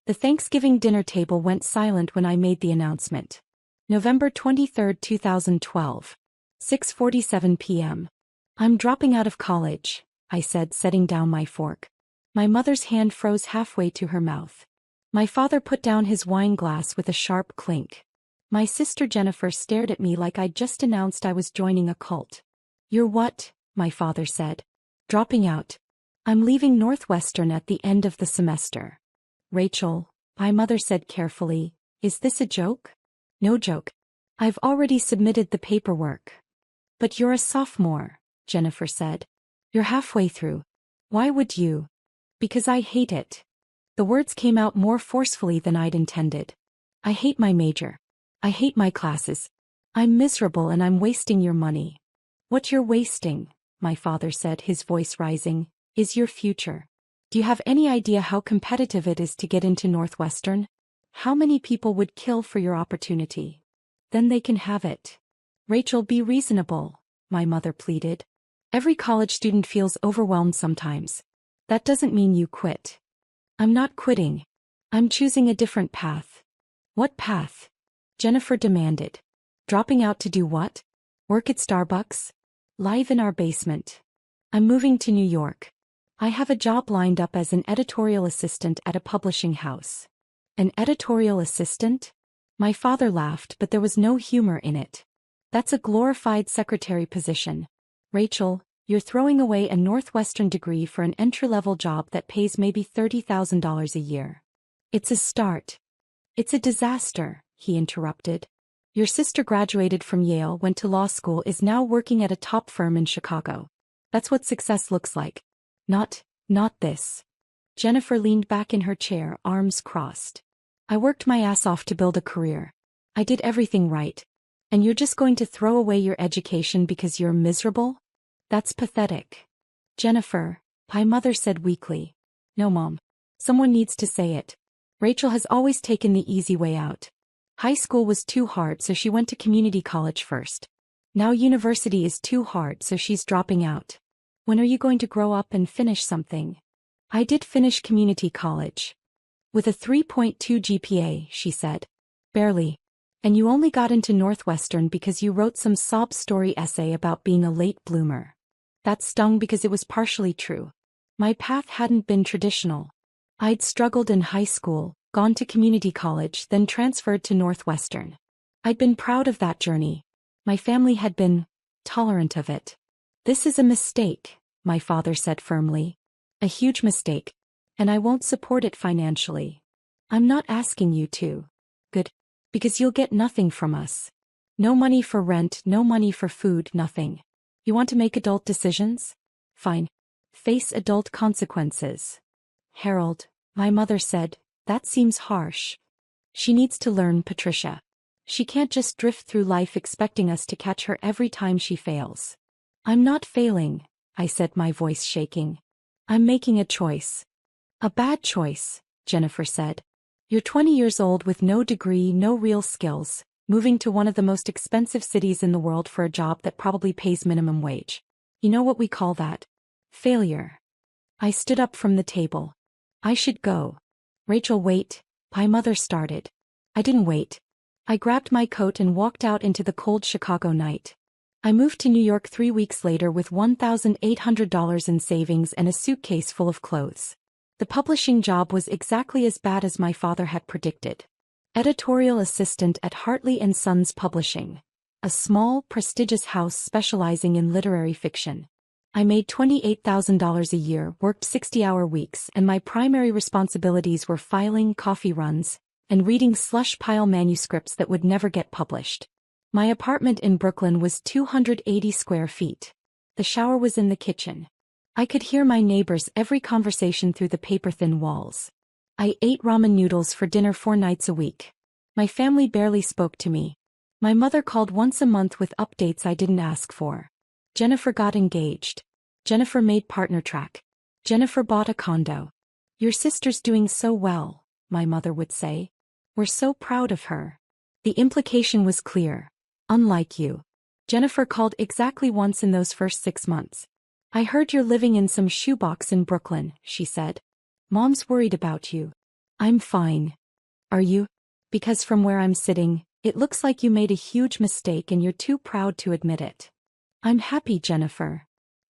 The Thanksgiving dinner table went silent when I made the announcement. November 23, 2012. 6:47 p.m. I'm dropping out of college, I said, setting down my fork. My mother's hand froze halfway to her mouth. My father put down his wine glass with a sharp clink. My sister Jennifer stared at me like I'd just announced I was joining a cult. You're what? My father said. Dropping out. I'm leaving Northwestern at the end of the semester. Rachel, my mother said carefully, is this a joke? No joke. I've already submitted the paperwork. But you're a sophomore, Jennifer said. You're halfway through. Why would you? Because I hate it. The words came out more forcefully than I'd intended. I hate my major. I hate my classes. I'm miserable and I'm wasting your money. What you're wasting, my father said, his voice rising, is your future. Do you have any idea how competitive it is to get into Northwestern? How many people would kill for your opportunity? Then they can have it. Rachel, be reasonable, my mother pleaded. Every college student feels overwhelmed sometimes. That doesn't mean you quit. I'm not quitting. I'm choosing a different path. What path? Jennifer demanded. Dropping out to do what? Work at Starbucks? Live in our basement. I'm moving to New York. I have a job lined up as an editorial assistant at a publishing house. An editorial assistant? My father laughed, but there was no humor in it. That's a glorified secretary position. Rachel, you're throwing away a Northwestern degree for an entry-level job that pays maybe $30,000 a year. It's a start. It's a disaster, he interrupted. Your sister graduated from Yale, went to law school, is now working at a top firm in Chicago. That's what success looks like. Not this. Jennifer leaned back in her chair, arms crossed. I worked my ass off to build a career. I did everything right. And you're just going to throw away your education because you're miserable? That's pathetic. Jennifer, my mother said weakly. No, Mom. Someone needs to say it. Rachel has always taken the easy way out. High school was too hard, so she went to community college first. Now university is too hard, so she's dropping out. When are you going to grow up and finish something? I did finish community college. With a 3.2 GPA, she said. Barely. And you only got into Northwestern because you wrote some sob story essay about being a late bloomer. That stung because it was partially true. My path hadn't been traditional. I'd struggled in high school, gone to community college, then transferred to Northwestern. I'd been proud of that journey. My family had been tolerant of it. This is a mistake, my father said firmly. A huge mistake. And I won't support it financially. I'm not asking you to. Good. Because you'll get nothing from us. No money for rent, no money for food, nothing. You want to make adult decisions? Fine. Face adult consequences. Harold, my mother said, that seems harsh. She needs to learn, Patricia. She can't just drift through life expecting us to catch her every time she fails. I'm not failing, I said, my voice shaking. I'm making a choice. A bad choice, Jennifer said. You're 20 years old with no degree, no real skills, moving to one of the most expensive cities in the world for a job that probably pays minimum wage. You know what we call that? Failure. I stood up from the table. I should go. Rachel, wait, my mother started. I didn't wait. I grabbed my coat and walked out into the cold Chicago night. I moved to New York 3 weeks later with $1,800 in savings and a suitcase full of clothes. The publishing job was exactly as bad as my father had predicted. Editorial assistant at Hartley & Sons Publishing, a small, prestigious house specializing in literary fiction. I made $28,000 a year, worked 60-hour weeks, and my primary responsibilities were filing coffee runs and reading slush pile manuscripts that would never get published. My apartment in Brooklyn was 280 square feet. The shower was in the kitchen. I could hear my neighbors' every conversation through the paper-thin walls. I ate ramen noodles for dinner 4 nights a week. My family barely spoke to me. My mother called once a month with updates I didn't ask for. Jennifer got engaged. Jennifer made partner track. Jennifer bought a condo. Your sister's doing so well, my mother would say. We're so proud of her. The implication was clear. Unlike you. Jennifer called exactly once in those first 6 months. I heard you're living in some shoebox in Brooklyn, she said. Mom's worried about you. I'm fine. Are you? Because from where I'm sitting, it looks like you made a huge mistake and you're too proud to admit it. I'm happy, Jennifer.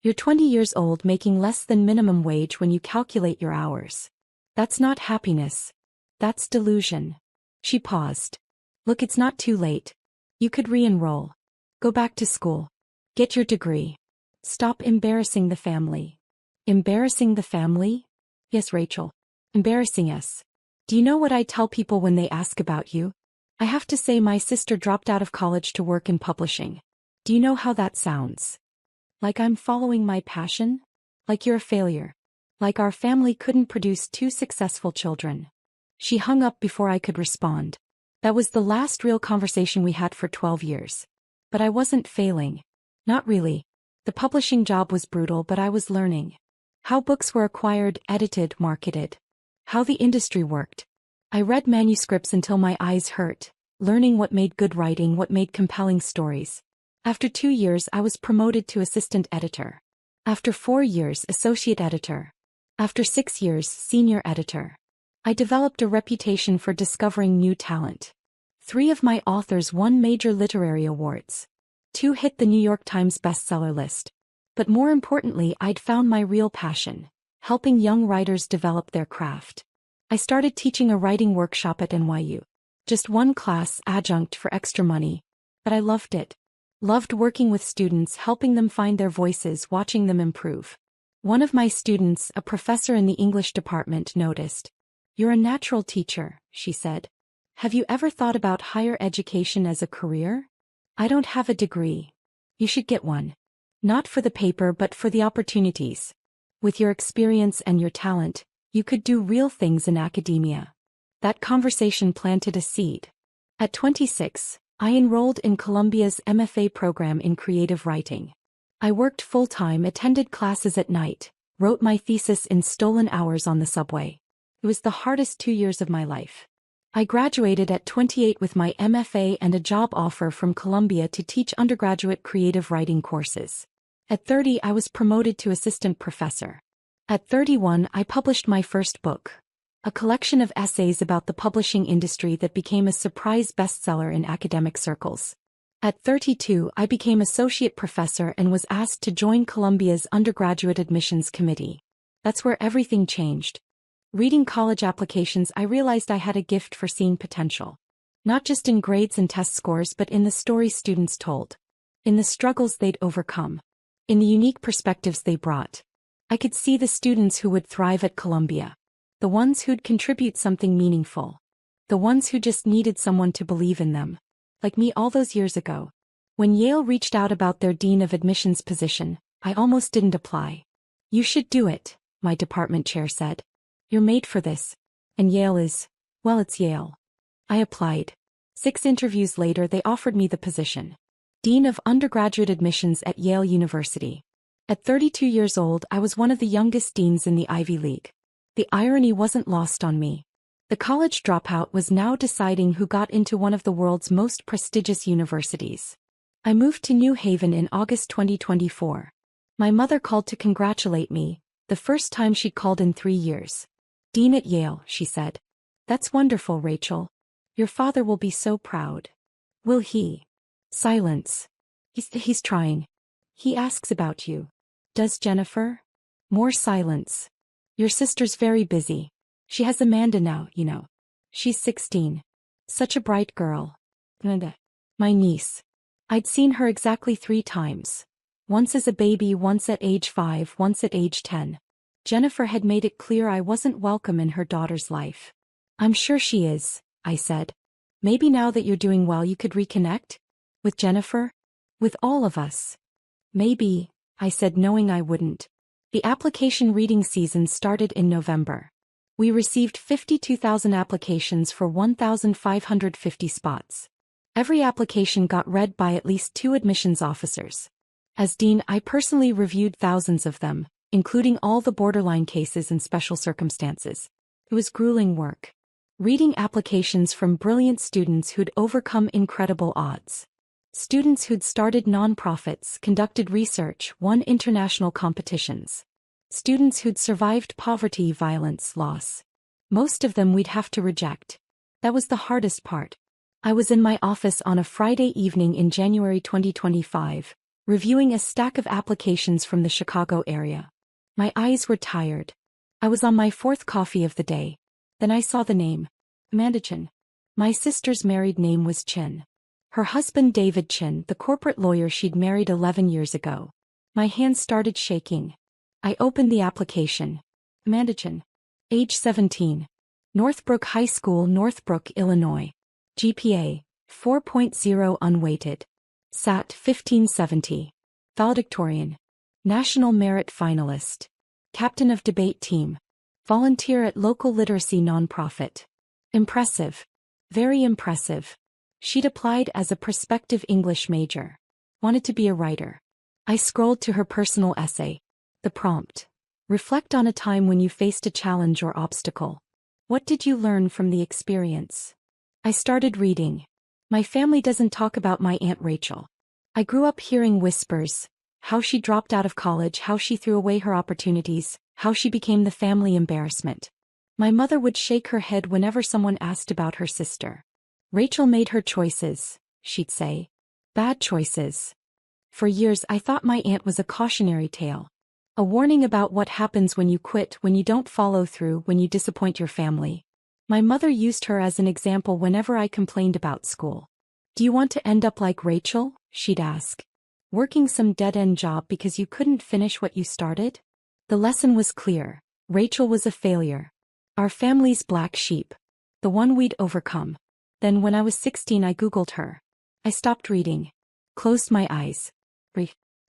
You're 20 years old making less than minimum wage when you calculate your hours. That's not happiness. That's delusion. She paused. Look, it's not too late. You could re-enroll. Go back to school. Get your degree. Stop embarrassing the family. Embarrassing the family? Yes, Rachel. Embarrassing us. Do you know what I tell people when they ask about you? I have to say my sister dropped out of college to work in publishing. Do you know how that sounds? Like I'm following my passion? Like you're a failure. Like our family couldn't produce two successful children. She hung up before I could respond. That was the last real conversation we had for 12 years. But I wasn't failing. Not really. The publishing job was brutal, but I was learning. How books were acquired, edited, marketed. How the industry worked. I read manuscripts until my eyes hurt, learning what made good writing, what made compelling stories. After 2 years, I was promoted to assistant editor. After 4 years, associate editor. After 6 years, senior editor. I developed a reputation for discovering new talent. 3 of my authors won major literary awards. 2 hit the New York Times bestseller list. But more importantly, I'd found my real passion, helping young writers develop their craft. I started teaching a writing workshop at NYU. Just one class, adjunct for extra money. But I loved it. Loved working with students, helping them find their voices, watching them improve. One of my students, a professor in the English department, noticed. You're a natural teacher, she said. Have you ever thought about higher education as a career? I don't have a degree. You should get one. Not for the paper but for the opportunities. With your experience and your talent, you could do real things in academia. That conversation planted a seed. At 26, I enrolled in Columbia's MFA program in creative writing. I worked full-time, attended classes at night, wrote my thesis in stolen hours on the subway. It was the hardest 2 years of my life. I graduated at 28 with my MFA and a job offer from Columbia to teach undergraduate creative writing courses. At 30, I was promoted to assistant professor. At 31, I published my first book, a collection of essays about the publishing industry that became a surprise bestseller in academic circles. At 32, I became associate professor and was asked to join Columbia's undergraduate admissions committee. That's where everything changed. Reading college applications, I realized I had a gift for seeing potential. Not just in grades and test scores, but in the stories students told. In the struggles they'd overcome. In the unique perspectives they brought. I could see the students who would thrive at Columbia. The ones who'd contribute something meaningful. The ones who just needed someone to believe in them. Like me all those years ago. When Yale reached out about their dean of admissions position, I almost didn't apply. You should do it, my department chair said. You're made for this. And Yale is, well, it's Yale. I applied. 6 interviews later, they offered me the position. Dean of Undergraduate Admissions at Yale University. At 32 years old, I was one of the youngest deans in the Ivy League. The irony wasn't lost on me. The college dropout was now deciding who got into one of the world's most prestigious universities. I moved to New Haven in August 2024. My mother called to congratulate me, the first time she'd called in 3 years. Dean at Yale, she said. That's wonderful, Rachel. Your father will be so proud. Will he? Silence. He's trying. He asks about you. Does Jennifer? More silence. Your sister's very busy. She has Amanda now, you know. She's 16. Such a bright girl. My niece. I'd seen her exactly 3 times. Once as a baby, once at age 5, once at age 10. Jennifer had made it clear I wasn't welcome in her daughter's life. I'm sure she is, I said. Maybe now that you're doing well you could reconnect? With Jennifer? With all of us? Maybe, I said, knowing I wouldn't. The application reading season started in November. We received 52,000 applications for 1,550 spots. Every application got read by at least 2 admissions officers. As dean, I personally reviewed thousands of them, including all the borderline cases and special circumstances. It was grueling work. Reading applications from brilliant students who'd overcome incredible odds. Students who'd started nonprofits, conducted research, won international competitions. Students who'd survived poverty, violence, loss. Most of them we'd have to reject. That was the hardest part. I was in my office on a Friday evening in January 2025, reviewing a stack of applications from the Chicago area. My eyes were tired. I was on my fourth coffee of the day. Then I saw the name. Amanda Chin. My sister's married name was Chin. Her husband David Chin, the corporate lawyer she'd married 11 years ago. My hands started shaking. I opened the application. Amanda Chin. Age 17. Northbrook High School, Northbrook, Illinois. GPA, 4.0 unweighted. SAT 1570. Valedictorian. National Merit Finalist. Captain of debate team. Volunteer at local literacy nonprofit. Impressive. Very impressive. She'd applied as a prospective English major. Wanted to be a writer. I scrolled to her personal essay. The prompt. Reflect on a time when you faced a challenge or obstacle. What did you learn from the experience? I started reading. My family doesn't talk about my Aunt Rachel. I grew up hearing whispers. How she dropped out of college, how she threw away her opportunities, how she became the family embarrassment. My mother would shake her head whenever someone asked about her sister. Rachel made her choices, she'd say. Bad choices. For years I thought my aunt was a cautionary tale. A warning about what happens when you quit, when you don't follow through, when you disappoint your family. My mother used her as an example whenever I complained about school. Do you want to end up like Rachel? She'd ask. Working some dead-end job because you couldn't finish what you started? The lesson was clear. Rachel was a failure. Our family's black sheep. The one we'd overcome. Then when I was 16 I Googled her. I stopped reading. Closed my eyes.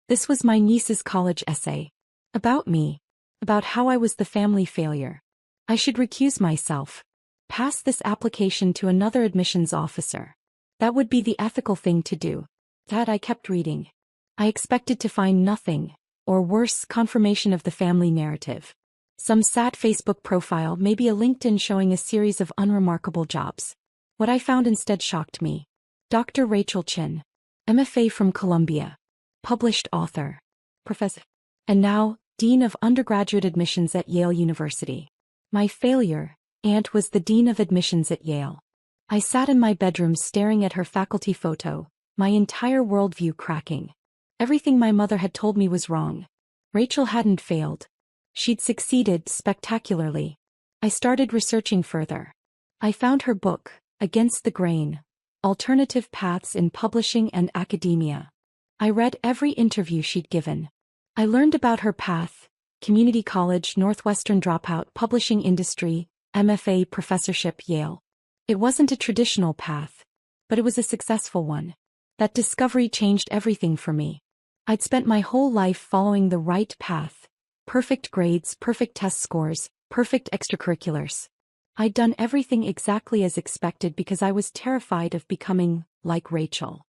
This was my niece's college essay. About me. About how I was the family failure. I should recuse myself. Pass this application to another admissions officer. That would be the ethical thing to do. That I kept reading. I expected to find nothing, or worse, confirmation of the family narrative. Some sad Facebook profile, maybe a LinkedIn showing a series of unremarkable jobs. What I found instead shocked me. Dr. Rachel Chin. MFA from Columbia. Published author. Professor. And now, Dean of Undergraduate Admissions at Yale University. My failure. Aunt was the Dean of Admissions at Yale. I sat in my bedroom staring at her faculty photo, my entire worldview cracking. Everything my mother had told me was wrong. Rachel hadn't failed. She'd succeeded spectacularly. I started researching further. I found her book, Against the Grain: Alternative Paths in Publishing and Academia. I read every interview she'd given. I learned about her path: community college, Northwestern dropout, publishing industry, MFA professorship, Yale. It wasn't a traditional path, but it was a successful one. That discovery changed everything for me. I'd spent my whole life following the right path. Perfect grades, perfect test scores, perfect extracurriculars. I'd done everything exactly as expected because I was terrified of becoming like Rachel.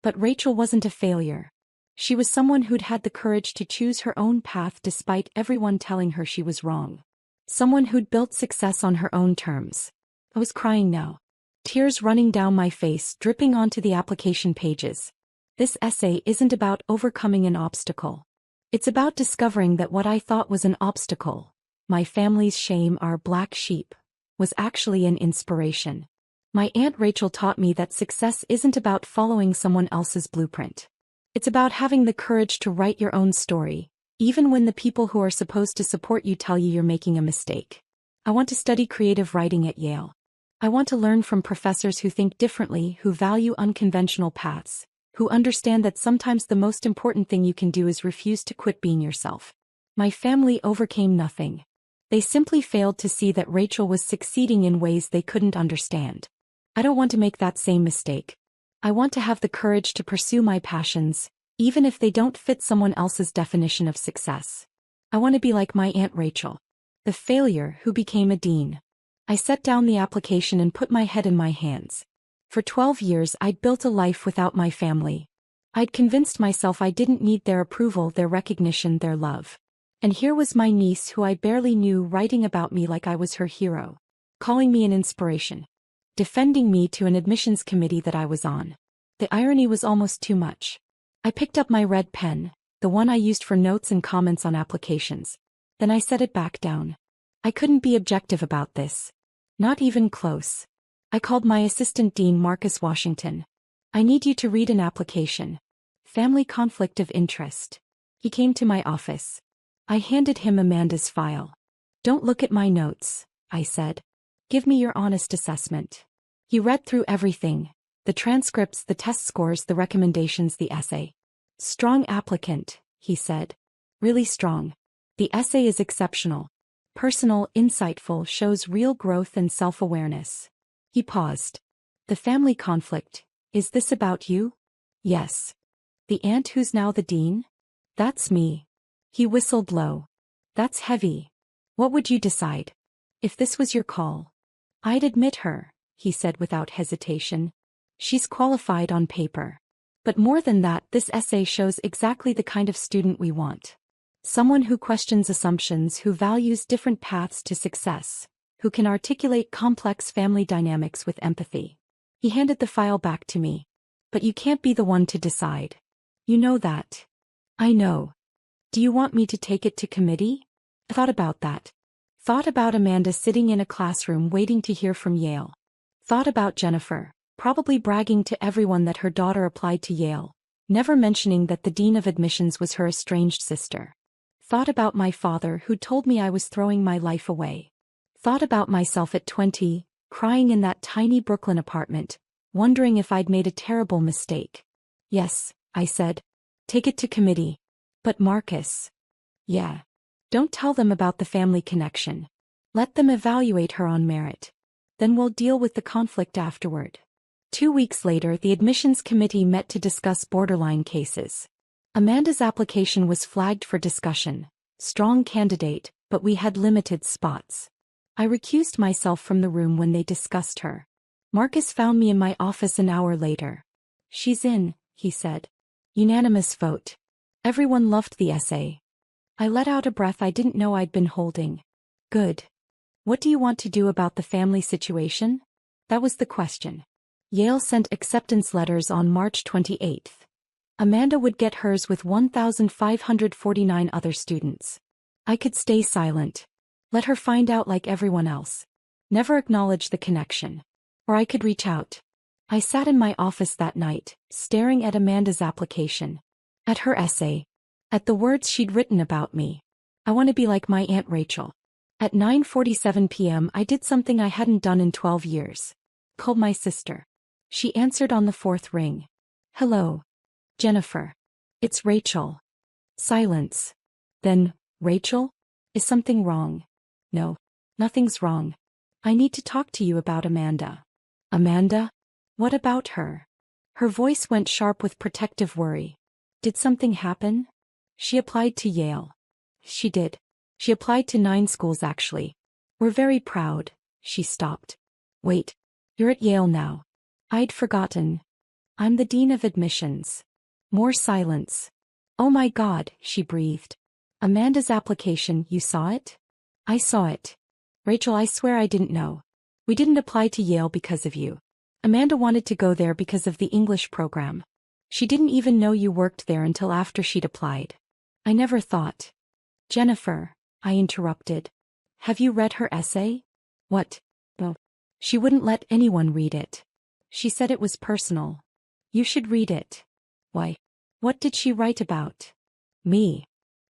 But Rachel wasn't a failure. She was someone who'd had the courage to choose her own path despite everyone telling her she was wrong. Someone who'd built success on her own terms. I was crying now. Tears running down my face, dripping onto the application pages. This essay isn't about overcoming an obstacle. It's about discovering that what I thought was an obstacle, my family's shame, our black sheep, was actually an inspiration. My Aunt Rachel taught me that success isn't about following someone else's blueprint. It's about having the courage to write your own story, even when the people who are supposed to support you tell you you're making a mistake. I want to study creative writing at Yale. I want to learn from professors who think differently, who value unconventional paths, who understand that sometimes the most important thing you can do is refuse to quit being yourself. My family overcame nothing. They simply failed to see that Rachel was succeeding in ways they couldn't understand. I don't want to make that same mistake. I want to have the courage to pursue my passions, even if they don't fit someone else's definition of success. I want to be like my Aunt Rachel, the failure who became a dean. I set down the application and put my head in my hands. For 12 years I'd built a life without my family. I'd convinced myself I didn't need their approval, their recognition, their love. And here was my niece who I barely knew writing about me like I was her hero, calling me an inspiration, defending me to an admissions committee that I was on. The irony was almost too much. I picked up my red pen, the one I used for notes and comments on applications. Then I set it back down. I couldn't be objective about this. Not even close. I called my assistant dean Marcus Washington. I need you to read an application. Family conflict of interest. He came to my office. I handed him Amanda's file. Don't look at my notes, I said. Give me your honest assessment. He read through everything. The transcripts, the test scores, the recommendations, the essay. Strong applicant, he said. Really strong. The essay is exceptional. Personal, insightful, shows real growth and self-awareness. He paused. The family conflict. Is this about you? Yes. The aunt who's now the dean? That's me. He whistled low. That's heavy. What would you decide? If this was your call? I'd admit her, he said without hesitation. She's qualified on paper. But more than that, this essay shows exactly the kind of student we want. Someone who questions assumptions, who values different paths to success, who can articulate complex family dynamics with empathy. He handed the file back to me. But you can't be the one to decide. You know that. I know. Do you want me to take it to committee? I thought about that. Thought about Amanda sitting in a classroom waiting to hear from Yale. Thought about Jennifer, probably bragging to everyone that her daughter applied to Yale, never mentioning that the dean of admissions was her estranged sister. Thought about my father who told me I was throwing my life away. Thought about myself at 20, crying in that tiny Brooklyn apartment, wondering if I'd made a terrible mistake. Yes, I said. Take it to committee. But Marcus. Yeah. Don't tell them about the family connection. Let them evaluate her on merit. Then we'll deal with the conflict afterward. 2 weeks later, the admissions committee met to discuss borderline cases. Amanda's application was flagged for discussion. Strong candidate, but we had limited spots. I recused myself from the room when they discussed her. Marcus found me in my office an hour later. She's in, he said. Unanimous vote. Everyone loved the essay. I let out a breath I didn't know I'd been holding. Good. What do you want to do about the family situation? That was the question. Yale sent acceptance letters on March 28th. Amanda would get hers with 1,549 other students. I could stay silent. Let her find out like everyone else. Never acknowledge the connection. Or I could reach out. I sat in my office that night, staring at Amanda's application. At her essay. At the words she'd written about me. I want to be like my Aunt Rachel. At 9:47 p.m. I did something I hadn't done in 12 years. Called my sister. She answered on the fourth ring. Hello. Jennifer. It's Rachel. Silence. Then, Rachel? Is something wrong? No. Nothing's wrong. I need to talk to you about Amanda. Amanda? What about her? Her voice went sharp with protective worry. Did something happen? She applied to Yale. She did. She applied to 9 schools actually. We're very proud. She stopped. Wait. You're at Yale now. I'd forgotten. I'm the dean of admissions. More silence. Oh my God, she breathed. Amanda's application, you saw it? I saw it. Rachel, I swear I didn't know. We didn't apply to Yale because of you. Amanda wanted to go there because of the English program. She didn't even know you worked there until after she'd applied. I never thought. Jennifer, I interrupted. Have you read her essay? What? Well, she wouldn't let anyone read it. She said it was personal. You should read it. Why? What did she write about? Me.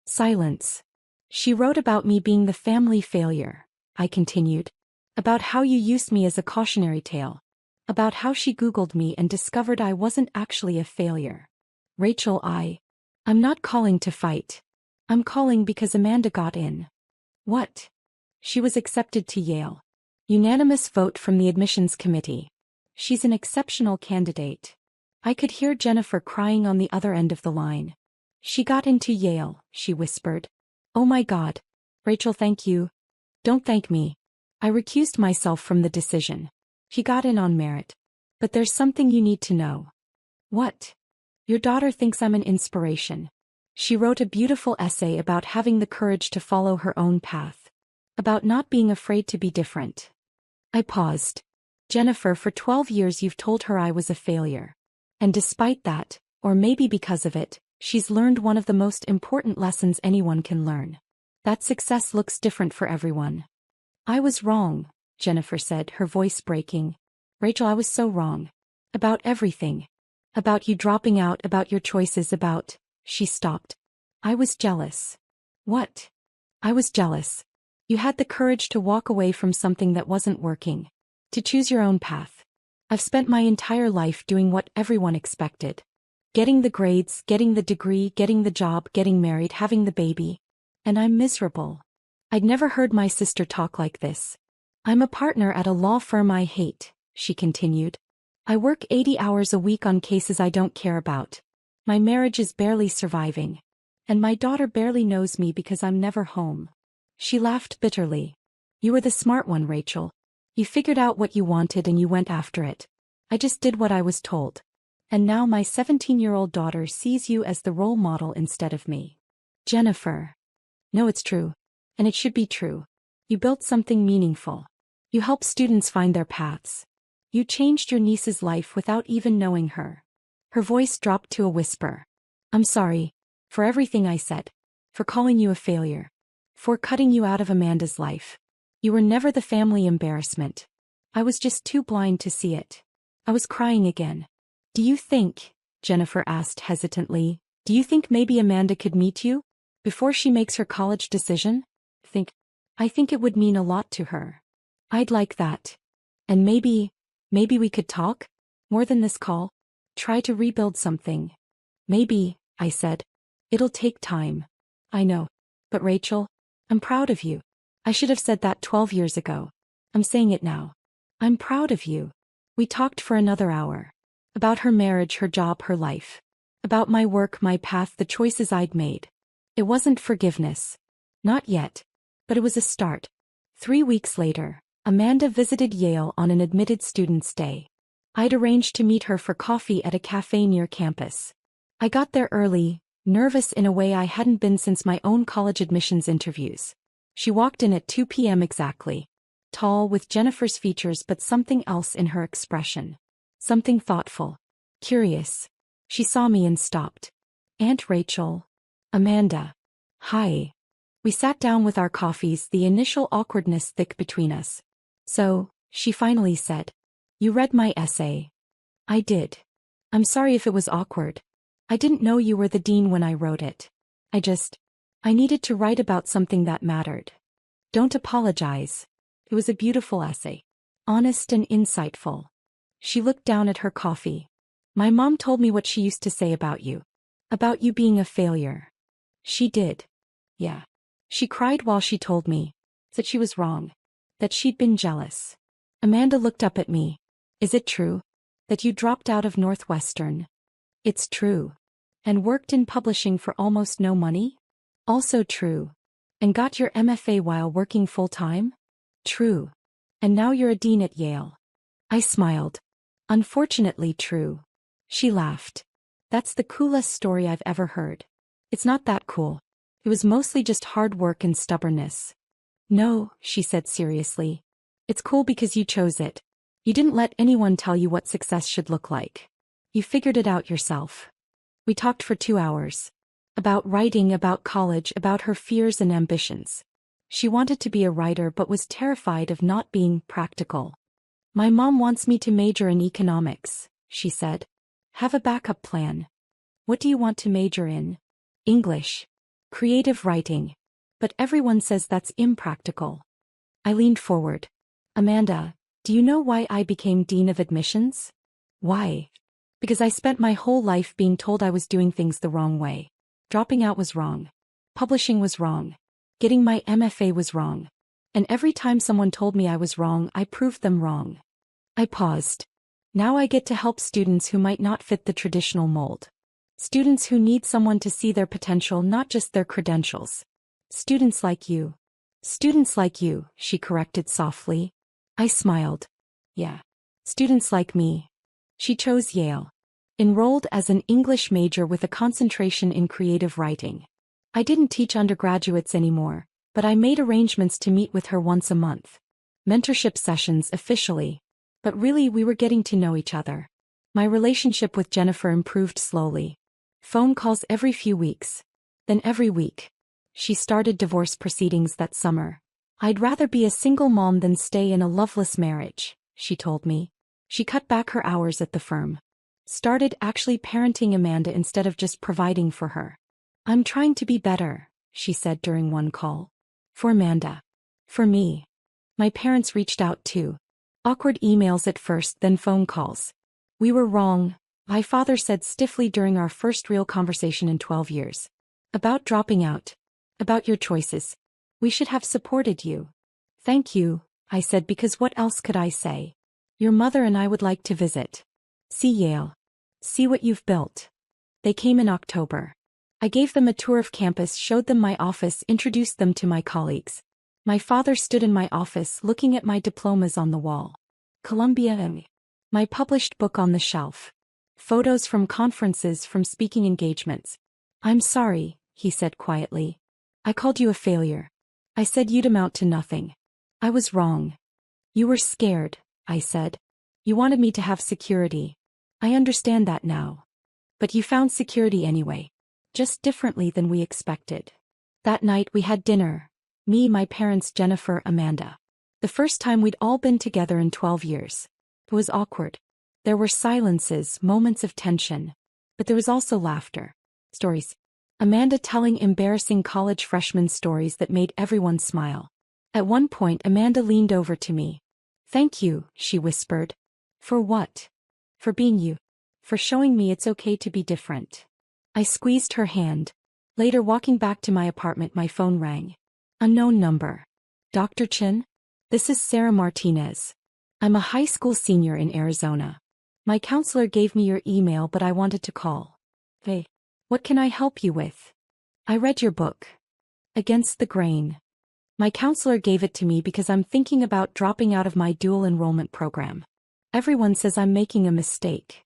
Silence. She wrote about me being the family failure, I continued. About how you used me as a cautionary tale. About how she Googled me and discovered I wasn't actually a failure. Rachel, I'm not calling to fight. I'm calling because Amanda got in. What? She was accepted to Yale. Unanimous vote from the admissions committee. She's an exceptional candidate. I could hear Jennifer crying on the other end of the line. She got into Yale, she whispered. Oh my God. Rachel, thank you. Don't thank me. I recused myself from the decision. She got in on merit. But there's something you need to know. What? Your daughter thinks I'm an inspiration. She wrote a beautiful essay about having the courage to follow her own path. About not being afraid to be different. I paused. Jennifer, for 12 years you've told her I was a failure. And despite that, or maybe because of it, she's learned one of the most important lessons anyone can learn. That success looks different for everyone. I was wrong, Jennifer said, her voice breaking. Rachel, I was so wrong. About everything. About you dropping out, about your choices, about... She stopped. I was jealous. What? I was jealous. You had the courage to walk away from something that wasn't working. To choose your own path. I've spent my entire life doing what everyone expected. Getting the grades, getting the degree, getting the job, getting married, having the baby. And I'm miserable. I'd never heard my sister talk like this. I'm a partner at a law firm I hate, she continued. I work 80 hours a week on cases I don't care about. My marriage is barely surviving. And my daughter barely knows me because I'm never home. She laughed bitterly. You were the smart one, Rachel. You figured out what you wanted and you went after it. I just did what I was told. And now my 17-year-old daughter sees you as the role model instead of me. Jennifer. No, it's true. And it should be true. You built something meaningful. You helped students find their paths. You changed your niece's life without even knowing her. Her voice dropped to a whisper. I'm sorry. For everything I said. For calling you a failure. For cutting you out of Amanda's life. You were never the family embarrassment. I was just too blind to see it. I was crying again. Do you think, Jennifer asked hesitantly, do you think maybe Amanda could meet you? Before she makes her college decision? I think it would mean a lot to her. I'd like that. And maybe we could talk? More than this call? Try to rebuild something. Maybe, I said. It'll take time. I know. But Rachel, I'm proud of you. I should have said that 12 years ago. I'm saying it now. I'm proud of you. We talked for another hour. About her marriage, her job, her life. About my work, my path, the choices I'd made. It wasn't forgiveness. Not yet. But it was a start. 3 weeks later, Amanda visited Yale on an admitted student's day. I'd arranged to meet her for coffee at a cafe near campus. I got there early, nervous in a way I hadn't been since my own college admissions interviews. She walked in at 2 p.m. exactly. Tall, with Jennifer's features but something else in her expression. Something thoughtful. Curious. She saw me and stopped. Aunt Rachel. Amanda. Hi. We sat down with our coffees, the initial awkwardness thick between us. So, she finally said. You read my essay. I did. I'm sorry if it was awkward. I didn't know you were the dean when I wrote it. I needed to write about something that mattered. Don't apologize. It was a beautiful essay. Honest and insightful. She looked down at her coffee. My mom told me what she used to say about you. About you being a failure. She did. Yeah. She cried while she told me. That she was wrong. That she'd been jealous. Amanda looked up at me. Is it true? That you dropped out of Northwestern? It's true. And worked in publishing for almost no money? Also true. And got your MFA while working full-time? True. And now you're a dean at Yale. I smiled. Unfortunately true. She laughed. That's the coolest story I've ever heard. It's not that cool. It was mostly just hard work and stubbornness. No, she said seriously. It's cool because you chose it. You didn't let anyone tell you what success should look like. You figured it out yourself. We talked for 2 hours. About writing, about college, about her fears and ambitions. She wanted to be a writer but was terrified of not being practical. My mom wants me to major in economics, she said. Have a backup plan. What do you want to major in? English. Creative writing. But everyone says that's impractical. I leaned forward. Amanda, do you know why I became dean of admissions? Why? Because I spent my whole life being told I was doing things the wrong way. Dropping out was wrong. Publishing was wrong. Getting my MFA was wrong. And every time someone told me I was wrong, I proved them wrong. I paused. Now I get to help students who might not fit the traditional mold. Students who need someone to see their potential, not just their credentials. Students like you. Students like you, she corrected softly. I smiled. Yeah. Students like me. She chose Yale. Enrolled as an English major with a concentration in creative writing. I didn't teach undergraduates anymore, but I made arrangements to meet with her once a month. Mentorship sessions officially. But really we were getting to know each other. My relationship with Jennifer improved slowly. Phone calls every few weeks. Then every week. She started divorce proceedings that summer. I'd rather be a single mom than stay in a loveless marriage, she told me. She cut back her hours at the firm. Started actually parenting Amanda instead of just providing for her. I'm trying to be better, she said during one call. For Amanda. For me. My parents reached out too. Awkward emails at first, then phone calls. We were wrong, my father said stiffly during our first real conversation in 12 years. About dropping out. About your choices. We should have supported you. Thank you, I said, because what else could I say? Your mother and I would like to visit. See Yale. See what you've built. They came in October. I gave them a tour of campus, showed them my office, introduced them to my colleagues. My father stood in my office looking at my diplomas on the wall. Columbia M. My published book on the shelf. Photos from conferences, from speaking engagements. I'm sorry, he said quietly. I called you a failure. I said you'd amount to nothing. I was wrong. You were scared, I said. You wanted me to have security. I understand that now. But you found security anyway. Just differently than we expected. That night we had dinner. Me, my parents, Jennifer, Amanda. The first time we'd all been together in 12 years. It was awkward. There were silences, moments of tension. But there was also laughter. Stories. Amanda telling embarrassing college freshman stories that made everyone smile. At one point Amanda leaned over to me. Thank you, she whispered. For what? For being you. For showing me it's okay to be different. I squeezed her hand. Later, walking back to my apartment, my phone rang. Unknown number. Dr. Chin? This is Sarah Martinez. I'm a high school senior in Arizona. My counselor gave me your email, but I wanted to call. Hey, what can I help you with? I read your book. Against the Grain. My counselor gave it to me because I'm thinking about dropping out of my dual enrollment program. Everyone says I'm making a mistake.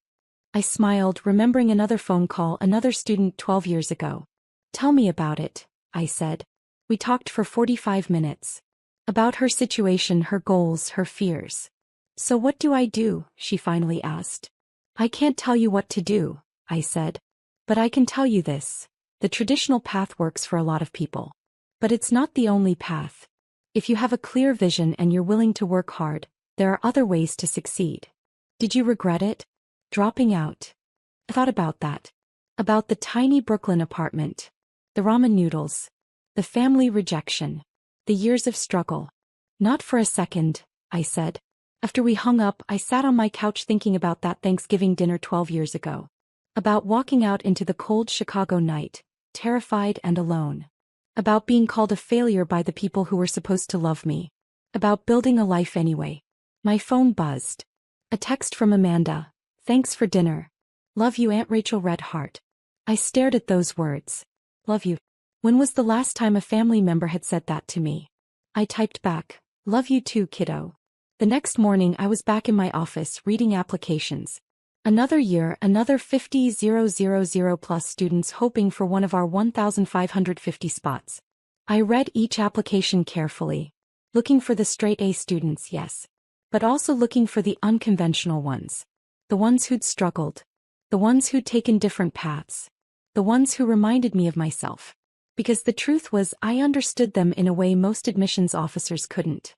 I smiled, remembering another phone call, another student 12 years ago. Tell me about it, I said. We talked for 45 minutes. About her situation, her goals, her fears. So what do I do? She finally asked. I can't tell you what to do, I said. But I can tell you this. The traditional path works for a lot of people. But it's not the only path. If you have a clear vision and you're willing to work hard, there are other ways to succeed. Did you regret it? Dropping out? I thought about that. About the tiny Brooklyn apartment. The ramen noodles. The family rejection. The years of struggle. Not for a second, I said. After we hung up, I sat on my couch thinking about that Thanksgiving dinner 12 years ago. About walking out into the cold Chicago night, terrified and alone. About being called a failure by the people who were supposed to love me. About building a life anyway. My phone buzzed. A text from Amanda. Thanks for dinner. Love you, Aunt Rachel, red heart. I stared at those words. Love you. When was the last time a family member had said that to me? I typed back. Love you too, kiddo. The next morning I was back in my office reading applications. Another year, another 50,000 plus students hoping for one of our 1,550 spots. I read each application carefully. Looking for the straight A students, yes. But also looking for the unconventional ones. The ones who'd struggled. The ones who'd taken different paths. The ones who reminded me of myself. Because the truth was, I understood them in a way most admissions officers couldn't.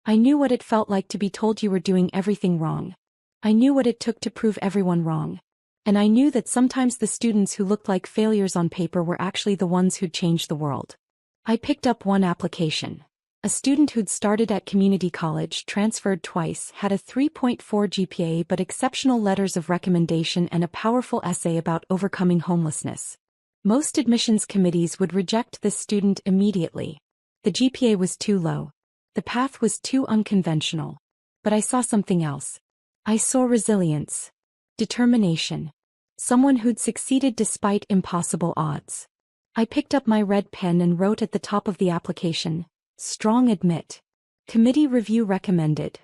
I knew what it felt like to be told you were doing everything wrong. I knew what it took to prove everyone wrong. And I knew that sometimes the students who looked like failures on paper were actually the ones who'd changed the world. I picked up one application. A student who'd started at community college, transferred twice, had a 3.4 GPA but exceptional letters of recommendation and a powerful essay about overcoming homelessness. Most admissions committees would reject this student immediately. The GPA was too low. The path was too unconventional. But I saw something else. I saw resilience. Determination. Someone who'd succeeded despite impossible odds. I picked up my red pen and wrote at the top of the application, strong admit. Committee review recommended.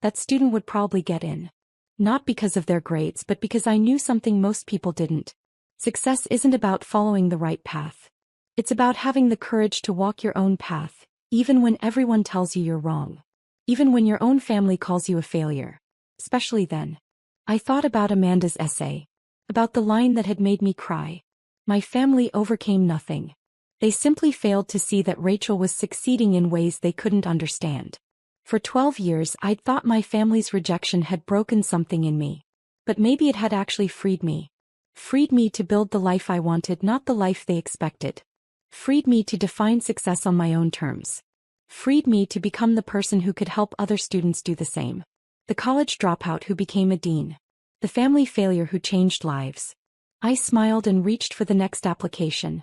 That student would probably get in. Not because of their grades, but because I knew something most people didn't. Success isn't about following the right path. It's about having the courage to walk your own path, even when everyone tells you you're wrong. Even when your own family calls you a failure. Especially then. I thought about Amanda's essay. About the line that had made me cry. My family overcame nothing. They simply failed to see that Rachel was succeeding in ways they couldn't understand. For 12 years I'd thought my family's rejection had broken something in me. But maybe it had actually freed me. Freed me to build the life I wanted, not the life they expected. Freed me to define success on my own terms. Freed me to become the person who could help other students do the same. The college dropout who became a dean. The family failure who changed lives. I smiled and reached for the next application.